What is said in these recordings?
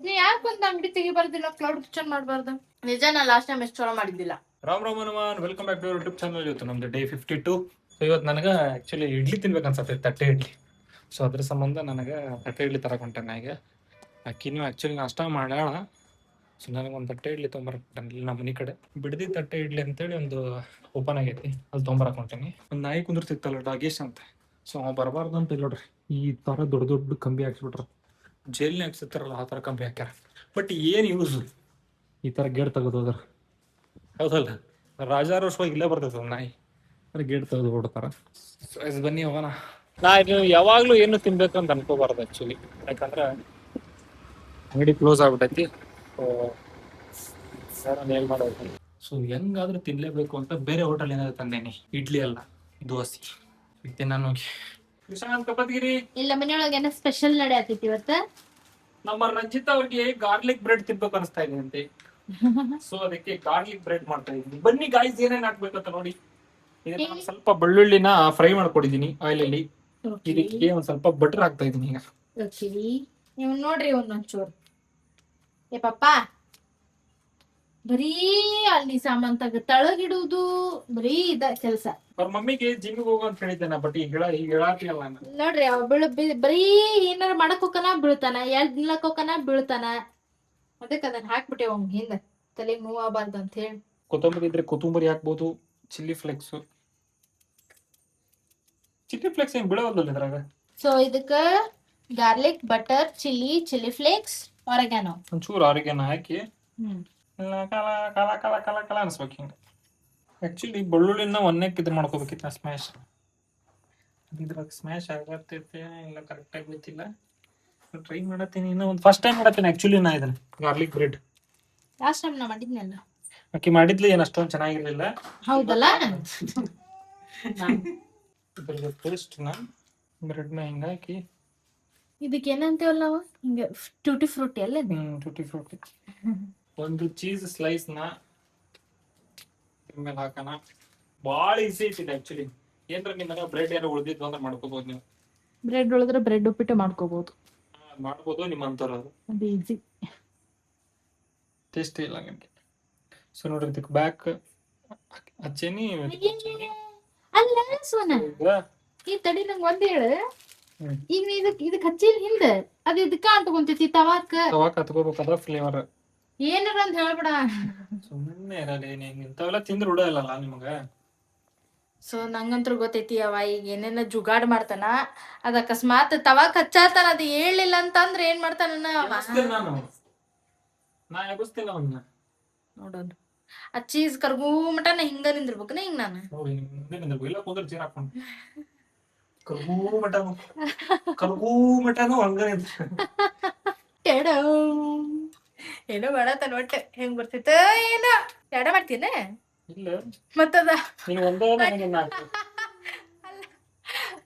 ನೀ ಯಾಕೆ ಬಂದ ಅಂಗಡಿ ತೆಗಿಬಾರ್ದಿಲ್ಲ, ಕ್ಲೌಡ್ ಕಿಚನ್ ಮಾಡಬಾರ್ದು? ನಿಜ, ನಾ ಲಾಸ್ಟ್ ಟೈಮ್ ಎಷ್ಟು ಚಲೋ ಮಾಡಿದ್ದಿಲ್ಲ. Ram Hanuman, welcome back to YouTube channel. ಇವತ್ತು ನಮ್ದು ಡೇ 52. ಸೊ ಇವತ್ತು ನನಗೆ ಆ್ಯಕ್ಚುಲಿ ಇಡ್ಲಿ ತಿನ್ಬೇಕು ಅನ್ಸತ್ತೆ, ತಟ್ಟೆ ಇಡ್ಲಿ. ಸೊ ಅದ್ರ ಸಂಬಂಧ ನನಗೆ ತಟ್ಟೆ ಇಡ್ಲಿ ತರಕ್ಕೆ ಹೊಂಟೇನೆ. ಈಗ ಅಕ್ಕಿನೂ ಆ್ಯಕ್ಚುಲಿ ನಾಷ್ಟ ಮಾಡ್ಯಾಳ. ಸೊ ನನಗೆ ಒಂದು ತಟ್ಟೆ ಇಡ್ಲಿ ತೊಗೊಂಬರಕ್ಕೆ ಇಲ್ಲಿ ನಮ್ಮ ಮನೆ ಕಡೆ ಬಿಡದಿ ತಟ್ಟೆ ಇಡ್ಲಿ ಅಂತೇಳಿ ಒಂದು ಓಪನ್ ಆಗೈತಿ, ಅಲ್ಲಿ ತೊಗೊಂಬರಕ್ಕೆ ಹೊಂಟೇನಿ. ಒಂದು ನಾಯಿ ಕುಂದಿರ್ತಿತ್ತಲ್ಲ ಡಾಗೇಶ್ ಅಂತ, ಸೊ ಅವ್ ಬರಬಾರ್ದು ಅಂತ ಇಲ್ಲ ನೋಡ್ರಿ, ಈ ಥರ ದೊಡ್ಡ ದೊಡ್ಡ ಕಂಬಿ ಹಾಕ್ಸ್ಬಿಟ್ರ. ಜೈಲ್ನ ಹಾಕ್ಸಿರ್ತಾರಲ್ಲ ಆ ಥರ ಕಂಬಿ ಹಾಕ್ಯಾರ. ಬಟ್ ಏನು ಯೂಸ್ ಈ ಥರ ಗೇಟ್ ತೆಗೆದೋದ್ರ? ಹೌದಲ್ಲ, ರಾಜಾರೋಷವಾಗಿ ಇಲ್ಲೇ ಬರ್ತೈತೆ ನಾಯಿ, ಅದ್ರ ಗೇಟ್ ತೆಗೆದು ಬಿಡ್ತಾರ. ಸೊ ಬನ್ನಿ ಹೋಗೋಣ. ಇದು ಯಾವಾಗಲೂ ಏನು ತಿನ್ಬೇಕಂತ ಅನ್ಕೋಬಾರ್ದು ಆ್ಯಕ್ಚುಲಿ, ಯಾಕಂದ್ರೆ ಅಂಗಡಿ ಕ್ಲೋಸ್ ಆಗ್ಬಿಟ್ಟೈತಿ. ಏನು ಮಾಡೋದು? ಸೊ ಹೆಂಗಾದ್ರೂ ತಿನ್ಲೇಬೇಕು ಅಂತ ಬೇರೆ ಹೋಟೆಲ್ ಏನಾದ್ರು ತಂದೇನಿ. ಇಡ್ಲಿ ಅಲ್ಲ, ದೋಸೆ ಇತ್ತೆ. ನಾನು ವಿಶಾಂತ್ ಕಪತ್ಗಿರಿ ಇಲ್ಲ, ಮನೆಯೊಳಗೆ ಏನೋ ಸ್ಪೆಷಲ್ ನಡೆಯತೈತಿ ಇವತ್ತು. ನಮ್ಮ ರಂಜಿತಾ ಅವ್ರಿಗೆ ಗಾರ್ಲಿಕ್ ಬ್ರೆಡ್ ತಿನ್ಬೇಕು ಅನಿಸ್ತಾ ಇದೆ ಅಂತೆ. ಸೊ ಅದಕ್ಕೆ ಗಾರ್ಲಿಕ್ ಬ್ರೆಡ್ ಮಾಡ್ತಾ ಇದ್ದೀನಿ. ಬನ್ನಿ ಗಾಯ್ಸ್, ಏನೇನ್ ಹಾಕ್ಬೇಕಂತ ನೋಡಿ. ಇದನ್ನ ಸ್ವಲ್ಪ ಬೆಳ್ಳುಳ್ಳಿನ ಫ್ರೈ ಮಾಡ್ಕೊಂಡಿದೀನಿ ಆಯಿಲ್ ಅಲ್ಲಿ. ಇದಕ್ಕೆ ಒಂದ್ ಸ್ವಲ್ಪ ಬಟರ್ ಹಾಕ್ತಾ ಇದೀನಿ ಈಗ. ನೀವು ನೋಡ್ರಿ ಒಂದೊಂಚೂರು. ಏ ಪಾಪ, ಬರೀ ಅಲ್ಲಿ ಸಾಮಾನ್ ತಳಗಿಡುವುದು, ಬರೀ ಇದ ಕೆಲ್ಸ. ಅವ್ರ ಮಮ್ಮಿಗೆ ಜಿಮ್ಗೆ ಹೋಗೋ ಅಂತ ಹೇಳಿದ್ದೇನೆ, ಬಟ್ ಈಗ ಹೇಳಾತಿಲ್ಲ. ನೋಡ್ರಿ, ಅವ ಬರೀ ಏನಾರ ಮಾಡಕ್ ಹೋಗನ ಬೀಳ್ತಾನ, ಎಲ್ಡ್ ನಿಲ್ಲಕ್ ಹೋಗನ ಬೀಳ್ತಾನ. ಅದಕ್ಕೆ ಅದನ್ನ ಹಾಕ್ಬಿಟ್ಟೆ ಅವ್ನ ಹಿಂದ, ತಲೆಗೆ ನೋವಾಗಬಾರ್ದು ಅಂತ ಹೇಳಿ. ಕೊತ್ತಂಬರಿ ಇದ್ರೆ ಕೊತ್ತಂಬರಿ ಹಾಕ್ಬೋದು. ಚಿಲ್ಲಿ ಫ್ಲೆಕ್ಸ್ ಏನ್ ಬಿಡೋಲ್ಲ ಇದ್ರಾಗ. ಸೊ ಇದಕ್ಕ ಗಾರ್ಲಿಕ್, ಬಟರ್, ಚಿಲ್ಲಿ ಫ್ಲೇಕ್ಸ್, ಆರಿಗ್ಯಾನೋ, ಒಂಚೂರು ಆರಿಗ್ಯಾನೋ ಹಾಕಿ ಕಲ ಅನ್ಸ್ಬೇಕು ಹಿಂಗ. ಆಕ್ಚುಲಿ ಬೆಳ್ಳುಳ್ಳಿನ ಒನ್ನೆಕ್ ಇದು ಮಾಡ್ಕೋಬೇಕಿತ್ತು, ಸ್ಮ್ಯಾಶ್. ಇದ್ರಾಗ ಸ್ಮ್ಯಾಶ್ ಆಗತ್ತೈತೆ ಇಲ್ಲ ಕರೆಕ್ಟ್ ಆಗಿ ಗೊತ್ತಿಲ್ಲ, ಟ್ರೈ ಮಾಡತ್ತೀನಿ. ಇನ್ನೂ ಒಂದು ಫಸ್ಟ್ ಟೈಮ್ ಮಾಡತ್ತೀನಿ ಆಕ್ಚುಲಿ ನಾ ಇದನ್ನ ಗಾರ್ಲಿಕ್ ಬ್ರೆಡ್. ಲಾಸ್ಟ್ ಟೈಮ್ ನಾ ಮಾಡಿದ್ನಲ್ಲ, ಅಕ್ಕಿ ಮಾಡಿದ್ಲಿ, ಏನ್ ಅಷ್ಟೊಂದು ಚೆನ್ನಾಗಿರ್ಲಿಲ್ಲ. ಹೌದಲ್ಲ? ಇದ್ರದ್ದು ಪೇಸ್ಟ್ನ ಬ್ರೆಡ್ನ ಹಿಂಗ ಹಾಕಿ, ಇದಕ್ಕೆ ಏನಂತೇವಲ್ಲ ನಾವು, ಹಿಂಗ ಟೂಟಿ ಫ್ರೂಟಿ ಅಲ್ಲ? ಟೂಟಿ ಫ್ರೂಟಿ. ಒಂದು ಚೀಸ್ ಸ್ಲೈಸ್ ನ ಮೇಲೆ ಹಾಕೋಣ. ಭಾಳ ಈಸಿ ಐತಿ ಆಕ್ಚುಲಿ. ಏನ್ರ ನಿಮ್ಮ ಬ್ರೆಡ್ ಏನೋ ಉಳಿದಿದ್ದು ಅಂದ್ರೆ ಮಾಡ್ಕೋಬಹುದು ನೀವು. ಬ್ರೆಡ್ ಉಳಿದ್ರೆ ಬ್ರೆಡ್ ಉಪ್ಪಿಟ್ಟು ಮಾಡ್ಕೋಬಹುದು. ಮಾಡ್ಬೋದು ನಿಮ್ಮ ಅಂತವ್ರು, ಅದು ಈಸಿ, ಟೇಸ್ಟ್ ಇಲ್ಲ ನನಗೆ. ಸೊ ನೋಡ್ರಿ, ಇದಕ್ಕೆ ಬ್ಯಾಕ್ ಹಚ್ಚೇನಿ. ಅಲ್ಲ ಸೋನಾ, ಈ ತಡಿ ನಂಗೆ ಒಂದ್ ಹೇಳು. ಈಗ ಇದಕ್ ಹಚ್ಚಿಲ್ ಹಿಂದ, ಅದು ಇದಕ್ಕ ಅಂಟ್ಕೊಂತೈತಿ ತವಾಕ್ ಹತ್ಕೋಬೇಕದ ಫ್ಲೇವರ್. ಏನಾರ ಅಂತ ಹೇಳ್ಬೇಡ, ಸುಮ್ಮನೆ ಇರಲ್ಲ. ಇಂಥವೆಲ್ಲ ತಿಂದ್ರೆ ಉಡ ಇಲ್ಲಲ್ಲ ನಿಮಗ. ಸೊ ನಂಗಂತೂ ಗೊತ್ತೈತಿ ಅವ ಈಗ ಏನೇನ ಜುಗಾಡ್ ಮಾಡ್ತಾನ. ಅದ ಅಕಸ್ಮಾತ್ ತವಾಕ್ ಹಚ್ಚಾತಾನ, ಅದು ಹೇಳಿಲ್ಲ ಅಂತಂದ್ರೆ ಏನ್ ಮಾಡ್ತಾನ ನೋಡೋಣ. ಆ ಚೀಸ್ ಕರ್ಗೂ ಮಟನ ಹಿಂಗ ನಿಂದಿರ್ಬೇಕನ, ಹಿಂಗ ನಾನು ಏನೋ ಮಾಡತಾನ ಒಟ್ಟ. ಹೆಂಗ್ ಬರ್ತಿತ್ತ ಏನೋ ಎಡ ಮಾಡ್ತೀನ ಮತ್ತದ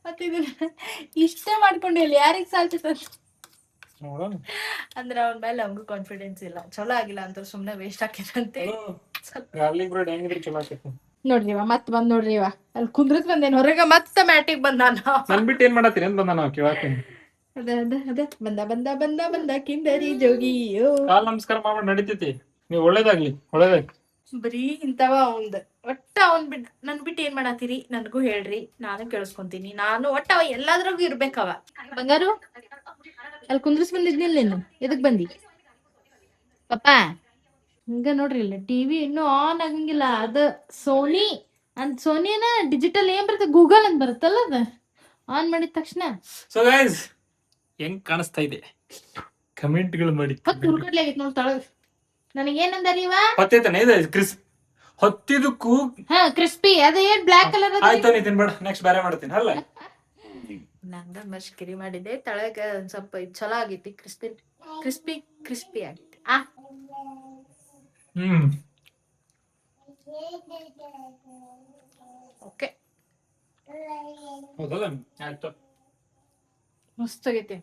ಮತ್ತ ಇಷ್ಟ ಮಾಡ್ಕೊಂಡಿಲ್ಲ. ಯಾರಿಗ್ ಸಾಲ್ತಿತ್ತ ಅಂದ್ರೆ ಅವನ ಮೇಲೆ ನಮಗೂ ಕಾನ್ಫಿಡೆನ್ಸ್ ಇಲ್ಲ. ಚಲೋ ಆಗಿಲ್ಲ ಅಂತ ಸುಮ್ನೆ ವೇಸ್ಟ್ ಆಕೇನಂತೆ. ನೋಡ್ರಿ ಮತ್ ಬಂದ್ ನೋಡ್ರಿ, ಅಲ್ಲಿ ಕುಂದ್ರತ್ ಬಂದೇನ್ ಹೊರಗ, ಮತ್ತ ಮ್ಯಾಟಿಗ್ ಬಂದಾನ. ಬಿಟ್ಟು ಏನ್ ಮಾಡತ್ತೀರಿ ಅಂತ ಬಂದ. ಬಂದ ಕಿಂದರಿ ಜೋಗಿಯೋ. ಕಾಲ್ ನಮಸ್ಕಾರ ಮಾಡ್ಬಿಟ್ಟು ನಡೀತೈತಿ. ನೀವು ಒಳ್ಳೇದಾಗ್ಲಿ. ಬರೀ ಇಂತವ ಅವಂದ್. ಒಟ್ಟ ಅವನ್ ನನ್ ಬಿಟ್ಟು ಏನ್ ಮಾಡತ್ತೀರಿ ನನ್ಗೂ ಹೇಳ್ರಿ, ನಾನು ಕೇಳಿಸ್ಕೊಂತೀನಿ. ನಾನು ಒಟ್ಟ ಅವ ಎಲ್ಲಾದ್ರಾಗೂ ಇರ್ಬೇಕವ. ಬಂಗಾರು, ಅಲ್ಲಿ ಕುಂದ್ರಸ್ ಬಂದಿದ್ನಿಲ್ಲ ನೀನು, ಎದಕ್ ಬಂದಿ ಪಾಪ? ಹಿಂಗ ನೋಡ್ರಿ, ಇಲ್ಲ ಟಿವಿ ಇನ್ನೂ ಆನ್ ಆಗಂಗಿಲ್ಲ. ಅದ ಸೋನಿ ಅಂತ, ಸೋನಿನ ಡಿಜಿಟಲ್ ಏನ್ ಬರುತ್ತೆ, ಗೂಗಲ್ ಅಂತ ಬರುತ್ತಲ್ಲ, ಅದ ಆನ್ ಮಾಡಿದ ತಕ್ಷಣ. ಸೊ ಗೈಸ್, ಹೆಂಗ್ ಕಾಣಿಸ್ತಾ ಇದೆ ಕಮೆಂಟ್ಗಳು ಮಾಡಿ. ಹುರ್ಕಡ್ಲೆ ಆಗೈತಿ ನೋಡ್ ತಳಗ. ನನಗೇನಂದಾರಿ ಇವ ಹೊತ್ತೈತಾನೆ ಇದೆ ಕ್ರಿಸ್ಪ್ ಹೊತ್ತಿದಕ್ಕೂ. ಹಾ, ಕ್ರಿಸ್ಪಿ. ಅದ ಏನ್ ಬ್ಲಾಕ್ ಕಲರ್? ಆಯ್ತು, ನೀ ತಿನ್ಬೇಡ, ನೆಕ್ಸ್ಟ್ ಬೇರೆ ಮಾಡ್ತೀನಿ ಅಲ್ಲ. ನಂಗ ಮಸ್ಕಿರಿ ಮಾಡಿದೆ, ತಳಗ ಒಂದ್ ಸ್ವಲ್ಪ ಚಲೋ ಆಗೈತಿ. ಕ್ರಿಸ್ಪಿ ಆಗೈತಿ. ಓಕೆ, ಹೌದಲ್ಲ, ಆಯ್ತು. ಮಸ್ತ್ ಆಗೈತಿ,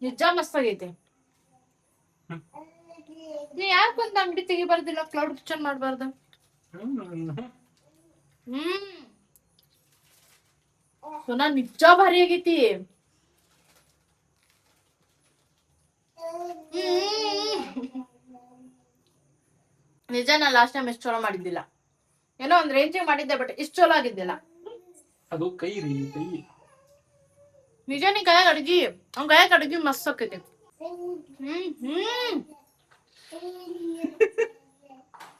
ನಿಜ ಮಸ್ತ್ ಆಗೈತಿ. ನೀ ಯಾಕೆ ಬಂದ ಅಂಗಡಿ ತೆಗಿಬಾರ್ದಿಲ್ಲ, ಕ್ಲೌಡ್ ಕಿಚನ್ ಮಾಡ್ಬಾರ್ದು? ಸೋನಾ ನಿಜ ಭಾರಿ ಆಗೈತಿ. ನಿಜ ನಾ ಲಾಸ್ಟ್ ಟೈಮ್ ಎಷ್ಟು ಚಲೋ ಮಾಡಿದ್ದಿಲ್ಲ. ಏನೋ ಒಂದ್ ರೇಂಜಿಗೆ ಮಾಡಿದ್ದೆ, ಬಟ್ ಇಷ್ಟು ಚಲೋ ಆಗಿದ್ದಿಲ್ಲ. ಅದು ಕೈ ರೀ ಕೈ. ನಿಜ ನೀ ಕೈಯಾಗ ಅಡ್ಗಿ, ಅವ್ನ ಕೈಯಾಗ ಅಡ್ಗಿ ಮಸ್ತ್ ಆಕೈತಿ.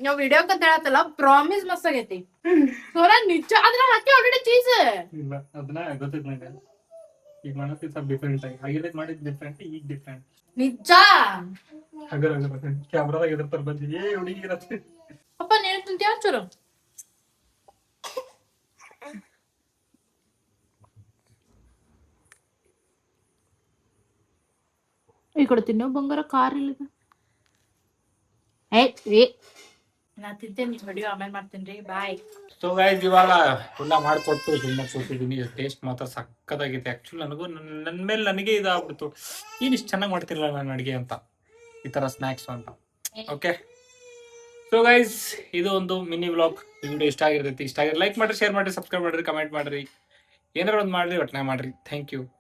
ನಾವ್ ವಿಡಿಯೋಕ್ ಅಂತ ಹೇಳತ್ತಲ್ಲ, ಪ್ರಾಮಿಸ್ ಮಸ್ತ್ ಆಗೈತಿ. ಸೋನಾ ನಿಜ ಅದ್ರ ಹಾಕಿ ಆಲ್ರೆಡಿ ಚೀಸ್. ಇಲ್ಲ ಅದನ್ನ ಗೊತ್ತಿತ್ತು ನಂಗೆ. ಈಗ ಮಾಡಕ್ಕೆ ಸ್ವಲ್ಪ ಡಿಫ್ರೆಂಟ್ ಆಗಿ ಆಗಿರೋದು ಮಾಡಿದ್ ಡಿಫ್ರೆಂಟ್, ಈಗ ಡಿಫ್ರೆಂಟ್. ನಿಜ ಹಗರ ಕ್ಯಾಮ್ರಾದಾಗ ಎದುರ್ತಾರೆ ಬಂದು ಏ ಹುಡುಗಿ ಇರತ್ತೆ. ಅಪ್ಪ ನೀನು ತಿಂತೀಯ ಚೂರು? ಈ ಕಡೆ ತಿನ್ನೋ ಬಂಗಾರ ಕಾರ್ ಇಲ್ಲದ. ನಾ ತಿಂತೇನೆ, ವಿಡಿಯೋ ಆಮೇಲೆ ಮಾಡ್ತೇನ್ರಿ. ಬಾಯ್. ಸೊ ಗೈಸ್ ಇವಾಗ ಎಲ್ಲ ಮಾಡ್ಕೊಟ್ಟು ಸುಮ್ಮನೆ ಕೂತಿದ್ದೀನಿ. ಟೇಸ್ಟ್ ಮಾತ್ರ ಸಕ್ಕತ್ತಾಗೈತೆ. ಆ್ಯಕ್ಚುಲಿ ನನಗೂ ನನ್ನ ಮೇಲೆ ನನಗೆ ಇದಾಗ್ಬಿಡ್ತು, ಏನು ಇಷ್ಟು ಚೆನ್ನಾಗಿ ಮಾಡ್ತಿರಲ್ಲ ನಾನು ಅಡುಗೆ ಅಂತ, ಈ ಥರ ಸ್ನ್ಯಾಕ್ಸ್ ಅಂತ. ಓಕೆ ಸೊ ಗೈಸ್ ಇದು ಒಂದು ಮಿನಿ ವ್ಲಾಗ್. ಈ ವಿಡಿಯೋ ಇಷ್ಟ ಆಗಿರ್ತೈತಿ. ಇಷ್ಟ ಆಗಿದ್ರೆ ಲೈಕ್ ಮಾಡಿರಿ, ಶೇರ್ ಮಾಡಿರಿ, ಸಬ್ಸ್ಕ್ರೈಬ್ ಮಾಡಿರಿ, ಕಮೆಂಟ್ ಮಾಡಿರಿ, ಏನಾರು ಒಂದು ಮಾಡಿರಿ, ಒಟ್ಟನೆ ಮಾಡಿರಿ. Thank you.